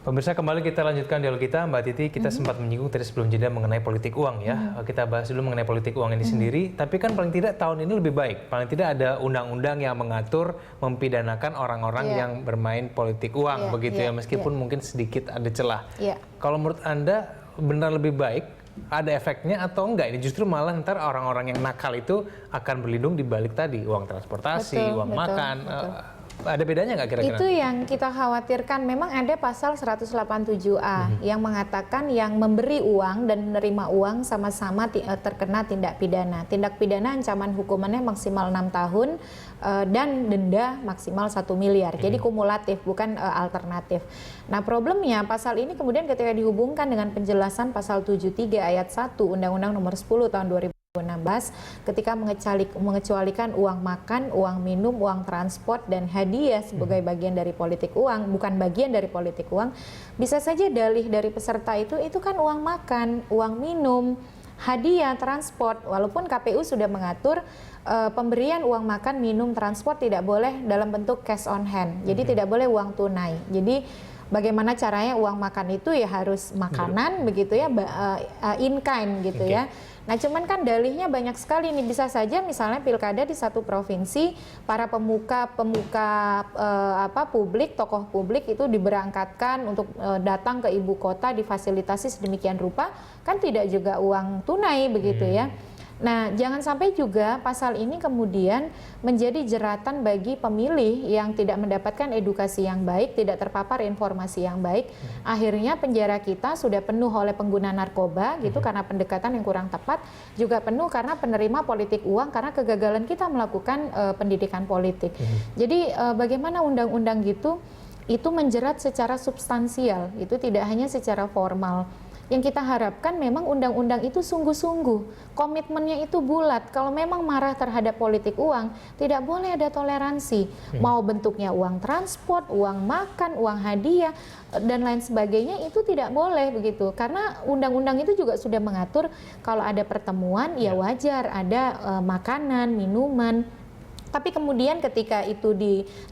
Pemirsa, kembali kita lanjutkan dialog kita. Mbak Titi, kita sempat menyinggung tadi sebelum jeda mengenai politik uang ya. Kita bahas dulu mengenai politik uang ini sendiri. Tapi kan paling tidak tahun ini lebih baik. Paling tidak ada undang-undang yang mengatur mempidanakan orang-orang yang bermain politik uang. Begitu ya, meskipun mungkin sedikit ada celah. Kalau menurut Anda benar lebih baik, ada efeknya atau enggak? Ini justru malah ntar orang-orang yang nakal itu akan berlindung di balik tadi. Uang transportasi, uang makan. Ada bedanya nggak kira-kira? Itu yang kita khawatirkan. Memang ada pasal 187A yang mengatakan yang memberi uang dan menerima uang sama-sama terkena tindak pidana. Tindak pidana ancaman hukumannya maksimal 6 tahun dan denda maksimal 1 miliar. Jadi kumulatif, bukan alternatif. Nah, problemnya pasal ini kemudian ketika dihubungkan dengan penjelasan pasal 73 ayat 1 Undang-Undang Nomor 10 tahun 2016 ketika mengecualikan uang makan, uang minum, uang transport, dan hadiah sebagai bagian dari politik uang, bukan bagian dari politik uang, bisa saja dalih dari peserta itu kan uang makan, uang minum, hadiah, transport, walaupun KPU sudah mengatur pemberian uang makan, minum, transport tidak boleh dalam bentuk cash on hand, jadi tidak boleh uang tunai. Jadi bagaimana caranya uang makan itu ya harus makanan begitu ya, in kind gitu ya. Nah, cuman kan dalihnya banyak sekali nih, bisa saja misalnya pilkada di satu provinsi, para pemuka publik, tokoh publik itu diberangkatkan untuk datang ke ibu kota, difasilitasi sedemikian rupa, kan tidak juga uang tunai begitu ya. Nah, jangan sampai juga pasal ini kemudian menjadi jeratan bagi pemilih yang tidak mendapatkan edukasi yang baik, tidak terpapar informasi yang baik. Akhirnya penjara kita sudah penuh oleh pengguna narkoba gitu karena pendekatan yang kurang tepat, juga penuh karena penerima politik uang karena kegagalan kita melakukan pendidikan politik. Jadi bagaimana undang-undang gitu itu menjerat secara substansial, itu tidak hanya secara formal. Yang kita harapkan memang undang-undang itu sungguh-sungguh, komitmennya itu bulat. Kalau memang marah terhadap politik uang, tidak boleh ada toleransi. Mau bentuknya uang transport, uang makan, uang hadiah, dan lain sebagainya, itu tidak boleh begitu. Karena undang-undang itu juga sudah mengatur kalau ada pertemuan, ya wajar ada makanan, minuman. Tapi kemudian ketika itu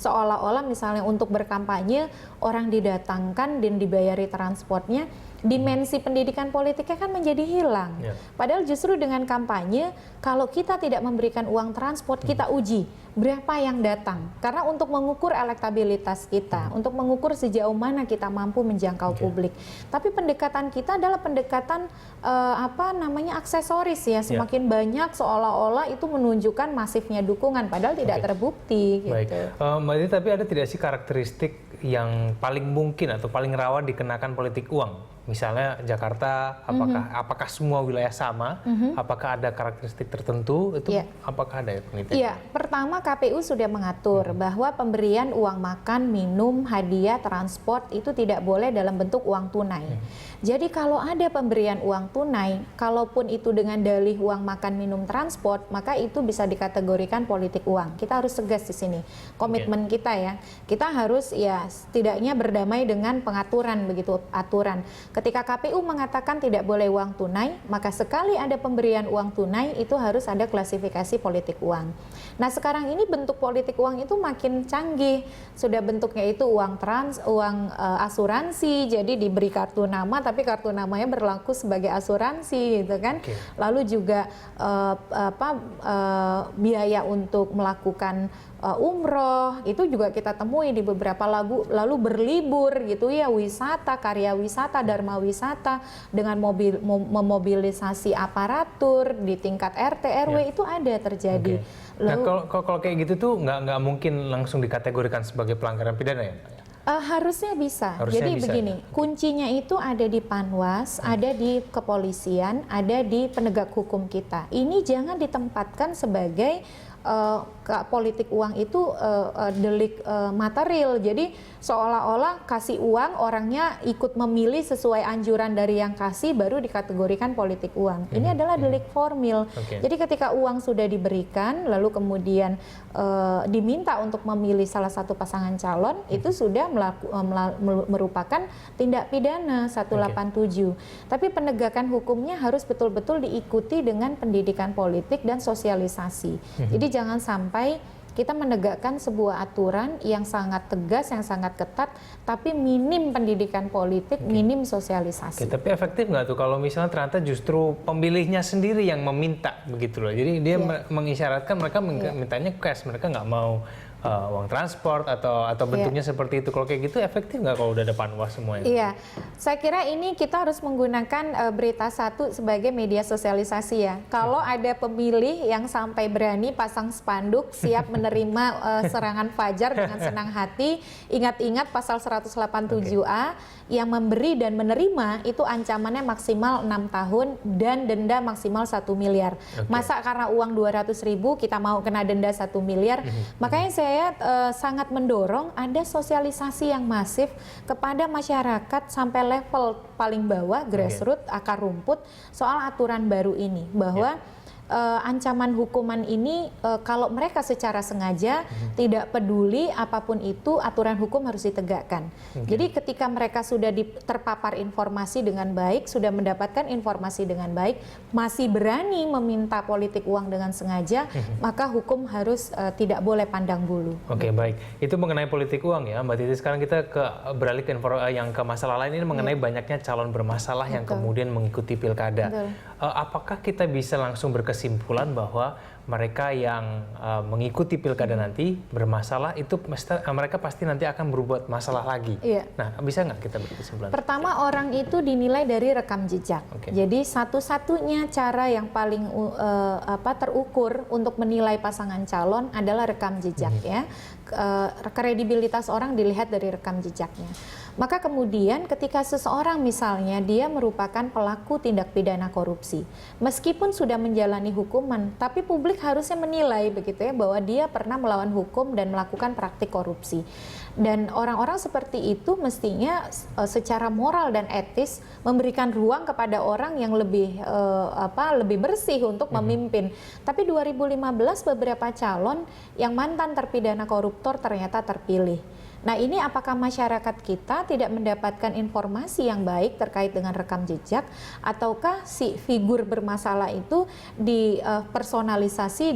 seolah-olah misalnya untuk berkampanye, orang didatangkan dan dibayari transportnya, dimensi pendidikan politiknya kan menjadi hilang. Padahal justru dengan kampanye, kalau kita tidak memberikan uang transport, kita uji berapa yang datang. Karena untuk mengukur elektabilitas kita, untuk mengukur sejauh mana kita mampu menjangkau publik. Tapi pendekatan kita adalah pendekatan aksesoris ya. Semakin banyak seolah-olah itu menunjukkan masifnya dukungan, padahal tidak terbukti. Baik. Gitu. Mbak Titi, tapi ada tidak sih karakteristik yang paling mungkin atau paling rawan dikenakan politik uang? Misalnya Jakarta, apakah semua wilayah sama? Apakah ada karakteristik tertentu? Itu apakah ada penelitian? Iya, pertama KPU sudah mengatur bahwa pemberian uang makan, minum, hadiah, transport itu tidak boleh dalam bentuk uang tunai. Jadi kalau ada pemberian uang tunai, kalaupun itu dengan dalih uang makan, minum, transport, maka itu bisa dikategorikan politik uang. Kita harus tegas di sini. Komitmen kita ya. Kita harus ya setidaknya berdamai dengan pengaturan begitu, aturan. Ketika KPU mengatakan tidak boleh uang tunai, maka sekali ada pemberian uang tunai itu harus ada klasifikasi politik uang. Nah, sekarang ini bentuk politik uang itu makin canggih. Sudah bentuknya itu uang asuransi, jadi diberi kartu nama tapi kartu namanya berlaku sebagai asuransi gitu kan. Lalu juga biaya untuk melakukan umroh itu juga kita temui di beberapa lalu berlibur gitu ya, wisata, karya wisata, dharma wisata dengan memobilisasi aparatur di tingkat RT RW itu ada terjadi. Lalu, nah kalau kayak gitu tuh nggak mungkin langsung dikategorikan sebagai pelanggaran pidana ya? Harusnya bisa. Jadi begini, kuncinya itu ada di Panwas, ada di kepolisian, ada di penegak hukum kita. Ini jangan ditempatkan sebagai politik uang itu delik material. Jadi seolah-olah kasih uang, orangnya ikut memilih sesuai anjuran dari yang kasih, baru dikategorikan politik uang. Ini adalah delik formil. Jadi ketika uang sudah diberikan, lalu kemudian diminta untuk memilih salah satu pasangan calon, itu sudah merupakan tindak pidana 187. Tapi penegakan hukumnya harus betul-betul diikuti dengan pendidikan politik dan sosialisasi. Jadi jangan sampai kita menegakkan sebuah aturan yang sangat tegas, yang sangat ketat, tapi minim pendidikan politik, minim sosialisasi. Tapi efektif nggak tuh kalau misalnya ternyata justru pemilihnya sendiri yang meminta begitu loh. Jadi dia mengisyaratkan mereka mintanya cash, mereka nggak mau uang transport atau bentuknya seperti itu. Kalau kayak gitu efektif nggak kalau udah ada Panwas semuanya? Iya, saya kira ini kita harus menggunakan Berita Satu sebagai media sosialisasi ya. Kalau ada pemilih yang sampai berani pasang spanduk siap menerima serangan fajar dengan senang hati, ingat-ingat pasal 187A yang memberi dan menerima itu ancamannya maksimal 6 tahun dan denda maksimal 1 miliar. Masa karena uang 200.000 kita mau kena denda 1 miliar? Makanya saya sangat mendorong ada sosialisasi yang masif kepada masyarakat sampai level paling bawah, grassroots, akar rumput soal aturan baru ini, bahwa ancaman hukuman ini kalau mereka secara sengaja tidak peduli apapun itu, aturan hukum harus ditegakkan. Jadi ketika mereka sudah terpapar informasi dengan baik, sudah mendapatkan informasi dengan baik, masih berani meminta politik uang dengan sengaja, maka hukum harus tidak boleh pandang bulu. Oke, baik. Itu mengenai politik uang ya, Mbak Titi. Sekarang kita beralih ke yang ke masalah lain, ini mengenai banyaknya calon bermasalah yang kemudian mengikuti pilkada. Apakah kita bisa langsung berkesimpulan bahwa mereka yang mengikuti pilkada nanti bermasalah itu mereka pasti nanti akan berbuat masalah lagi? Nah, bisa nggak kita berkesimpulan? Pertama, orang itu dinilai dari rekam jejak. Jadi satu-satunya cara yang paling terukur untuk menilai pasangan calon adalah rekam jejak ya. Kredibilitas orang dilihat dari rekam jejaknya. Maka kemudian ketika seseorang misalnya dia merupakan pelaku tindak pidana korupsi, meskipun sudah menjalani hukuman, tapi publik harusnya menilai begitu ya bahwa dia pernah melawan hukum dan melakukan praktik korupsi. Dan orang-orang seperti itu mestinya secara moral dan etis memberikan ruang kepada orang yang lebih bersih untuk memimpin. Tapi 2015 beberapa calon yang mantan terpidana koruptor ternyata terpilih. Nah, ini apakah masyarakat kita tidak mendapatkan informasi yang baik terkait dengan rekam jejak, ataukah si figur bermasalah itu dipersonalisasi,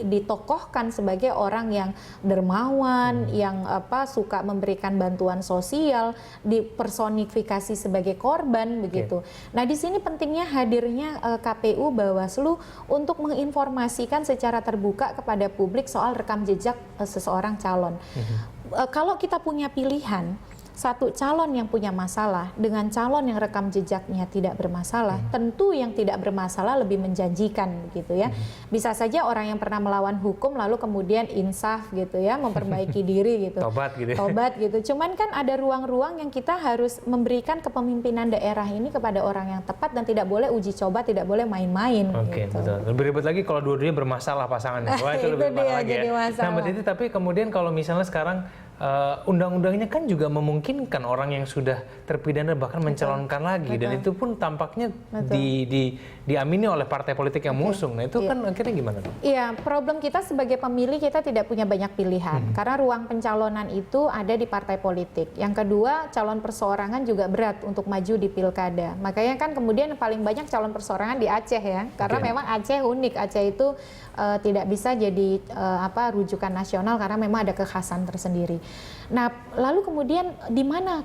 ditokohkan sebagai orang yang dermawan, yang suka memberikan bantuan sosial, dipersonifikasi sebagai korban begitu. Nah, di sini pentingnya hadirnya KPU Bawaslu untuk menginformasikan secara terbuka kepada publik soal rekam jejak seseorang calon. Kalau kita punya pilihan, satu calon yang punya masalah dengan calon yang rekam jejaknya tidak bermasalah, tentu yang tidak bermasalah lebih menjanjikan gitu ya. Bisa saja orang yang pernah melawan hukum lalu kemudian insaf gitu ya, memperbaiki diri gitu. Tobat gitu. Cuman kan ada ruang-ruang yang kita harus memberikan kepemimpinan daerah ini kepada orang yang tepat dan tidak boleh uji coba, tidak boleh main-main. Gitu. Betul. Lebih ribet lagi kalau dua-duanya bermasalah pasangannya. Wah, itu lebih parah lagi ya. Nah, Mbak Titi, tapi kemudian kalau misalnya sekarang undang-undangnya kan juga memungkinkan orang yang sudah terpidana bahkan mencalonkan lagi, dan itu pun tampaknya diamini oleh partai politik yang mengusung. Nah, itu kan akhirnya gimana? Iya, problem kita sebagai pemilih kita tidak punya banyak pilihan karena ruang pencalonan itu ada di partai politik. Yang kedua, calon perseorangan juga berat untuk maju di pilkada. Makanya kan kemudian paling banyak calon perseorangan di Aceh ya, karena memang Aceh unik. Aceh itu tidak bisa jadi rujukan nasional karena memang ada kekhasan tersendiri. Nah, lalu kemudian di mana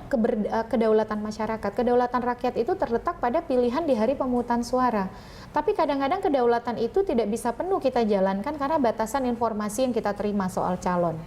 kedaulatan masyarakat? Kedaulatan rakyat itu terletak pada pilihan di hari pemungutan suara. Tapi kadang-kadang kedaulatan itu tidak bisa penuh kita jalankan karena batasan informasi yang kita terima soal calon.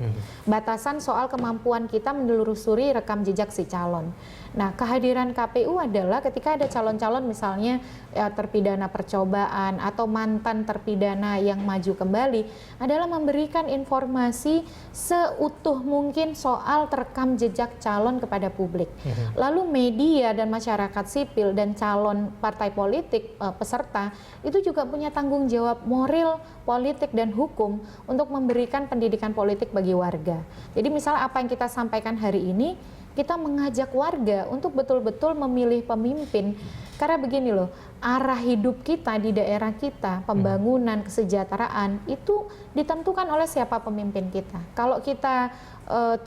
Batasan soal kemampuan kita menelusuri rekam jejak si calon. Nah, kehadiran KPU adalah ketika ada calon-calon misalnya terpidana percobaan atau mantan terpidana yang maju kembali, adalah memberikan informasi seutuh mungkin soal rekam jejak calon kepada publik. Lalu media dan masyarakat sipil dan calon partai politik peserta itu juga punya tanggung jawab moral, politik, dan hukum untuk memberikan pendidikan politik bagi warga. Jadi misalnya apa yang kita sampaikan hari ini, kita mengajak warga untuk betul-betul memilih pemimpin. Karena begini loh, arah hidup kita di daerah kita, pembangunan, kesejahteraan, itu ditentukan oleh siapa pemimpin kita. Kalau kita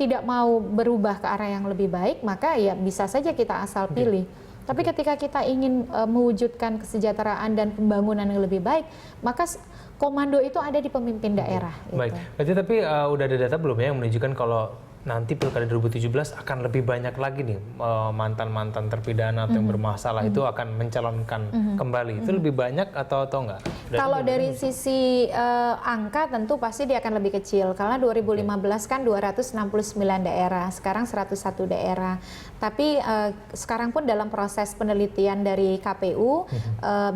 tidak mau berubah ke arah yang lebih baik, maka ya bisa saja kita asal pilih. Tapi ketika kita ingin mewujudkan kesejahteraan dan pembangunan yang lebih baik, maka komando itu ada di pemimpin daerah. Baik, Gitu. berarti tapi udah ada data belum ya yang menunjukkan kalau nanti pilkada 2017 akan lebih banyak lagi nih mantan-mantan terpidana atau yang bermasalah itu akan mencalonkan kembali. Itu lebih banyak atau enggak? Kalau dari sisi angka tentu pasti dia akan lebih kecil karena 2015 kan 269 daerah, sekarang 101 daerah. Tapi sekarang pun dalam proses penelitian dari KPU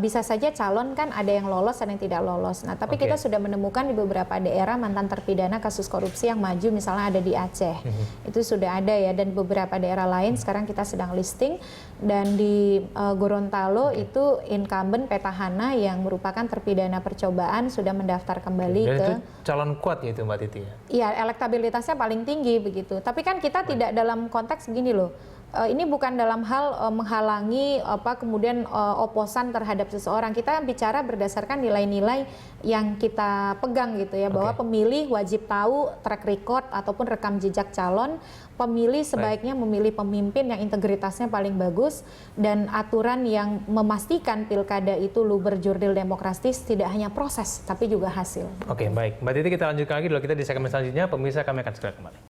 bisa saja calon kan ada yang lolos ada yang tidak lolos. Nah, tapi kita sudah menemukan di beberapa daerah mantan terpidana kasus korupsi yang maju misalnya ada di Aceh. Itu sudah ada ya, dan beberapa daerah lain sekarang kita sedang listing, dan di Gorontalo itu incumbent petahana yang merupakan terpidana percobaan sudah mendaftar kembali dan ke itu calon kuat ya itu Mbak Titi ya? Iya, elektabilitasnya paling tinggi begitu. Tapi kan kita tidak dalam konteks begini loh. Ini bukan dalam hal menghalangi kemudian oposan terhadap seseorang. Kita bicara berdasarkan nilai-nilai yang kita pegang gitu ya, bahwa pemilih wajib tahu track record ataupun rekam jejak calon. Pemilih sebaiknya memilih pemimpin yang integritasnya paling bagus, dan aturan yang memastikan pilkada itu luber, jurdil, demokratis, tidak hanya proses tapi juga hasil. Oke, baik. Mbak Titi, kita lanjutkan lagi dulu, kita di segmen selanjutnya. Pemirsa, kami akan segera kembali.